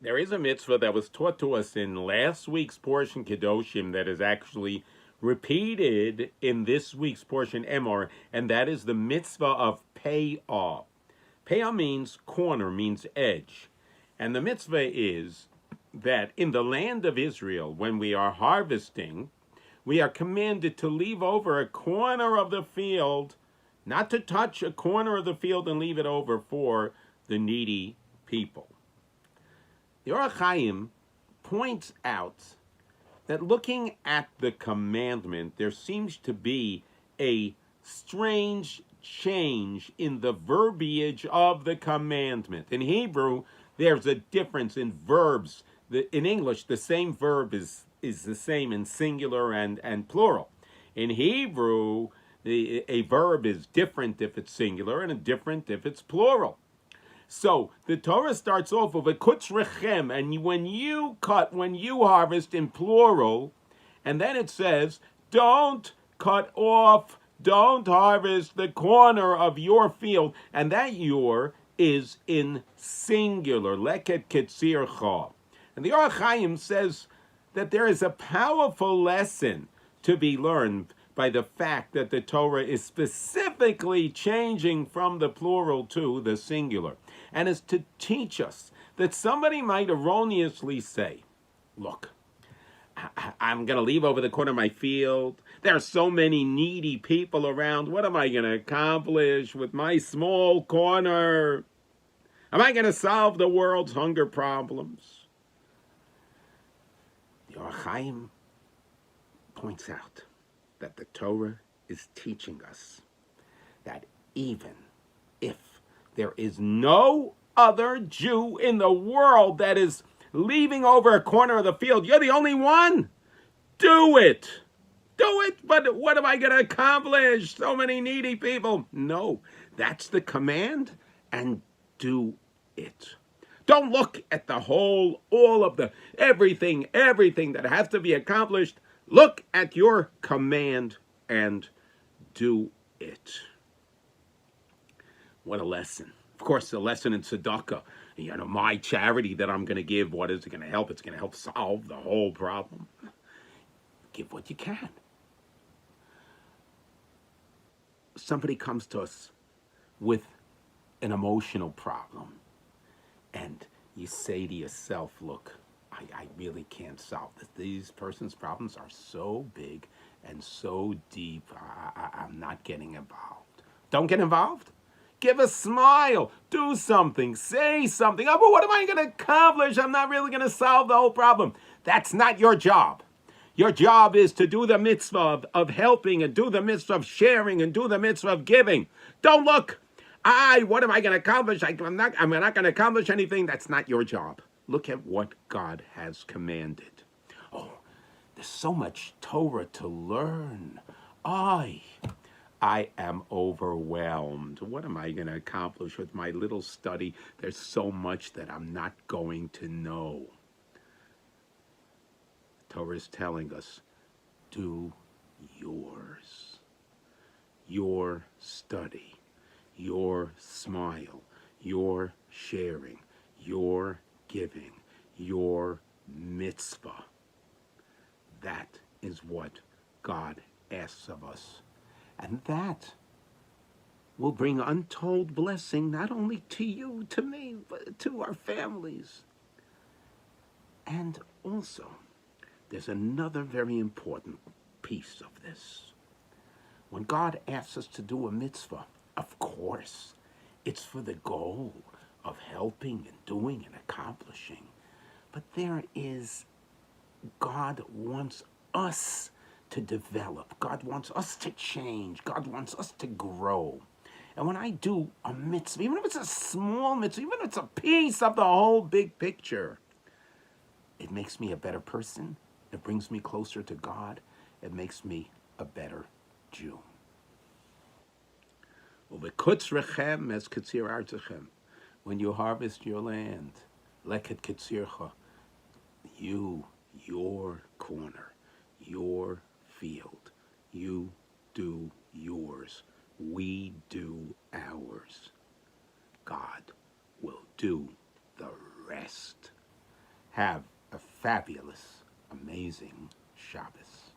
There is a mitzvah that was taught to us in last week's portion, Kedoshim, that is actually repeated in this week's portion, Emor, and that is the mitzvah of payah. Payah means corner, means edge. And the mitzvah is that in the land of Israel, when we are harvesting, we are commanded to leave over a corner of the field, not to touch a corner of the field and leave it over for the needy people. The Chayim points out that looking at the commandment, there seems to be a strange change in the verbiage of the commandment. In Hebrew, there's a difference in verbs. In English, the same verb is the same in singular and plural. In Hebrew, a verb is different if it's singular and different if it's plural. So the Torah starts off with a kutzrechem, and when you harvest in plural, and then it says, don't cut off, don't harvest the corner of your field, and that your is in singular, leket ketzircha. And the Chayim says that there is a powerful lesson to be learned by the fact that the Torah is specifically changing from the plural to the singular. And is to teach us that somebody might erroneously say, look, I'm going to leave over the corner of my field. There are so many needy people around. What am I going to accomplish with my small corner? Am I going to solve the world's hunger problems? The Chayim points out that the Torah is teaching us that even if there is no other Jew in the world that is leaving over a corner of the field, you're the only one. Do it. Do it. But what am I going to accomplish? So many needy people. No, that's the command, and do it. Don't look at the whole, all of the, everything that has to be accomplished. Look at your command and do it. What a lesson. Of course, the lesson in tzedakah, my charity that I'm going to give, what is it going to help? It's going to help solve the whole problem. Give what you can. Somebody comes to us with an emotional problem, and you say to yourself, look, I really can't solve this. These person's problems are so big and so deep, I'm not getting involved. Don't get involved. Give a smile. Do something. Say something. Oh, but what am I going to accomplish? I'm not really going to solve the whole problem. That's not your job. Your job is to do the mitzvah of helping, and do the mitzvah of sharing, and do the mitzvah of giving. Don't look, what am I going to accomplish? I'm not going to accomplish anything. That's not your job. Look at what God has commanded. Oh, there's so much Torah to learn. I am overwhelmed. What am I going to accomplish with my little study? There's so much that I'm not going to know. Torah is telling us, do yours. Your study, your smile, your sharing, your giving, your mitzvah. That is what God asks of us. And that will bring untold blessing, not only to you, to me, but to our families. And also, there's another very important piece of this. When God asks us to do a mitzvah, of course, it's for the goal of helping and doing and accomplishing. But God wants us to develop. God wants us to change. God wants us to grow. And when I do a mitzvah, even if it's a small mitzvah, even if it's a piece of the whole big picture, it makes me a better person. It brings me closer to God. It makes me a better Jew. When you harvest your land, leket ketzircha, your corner, your field, you do yours, we do ours. God will do the rest. Have a fabulous, amazing Shabbos.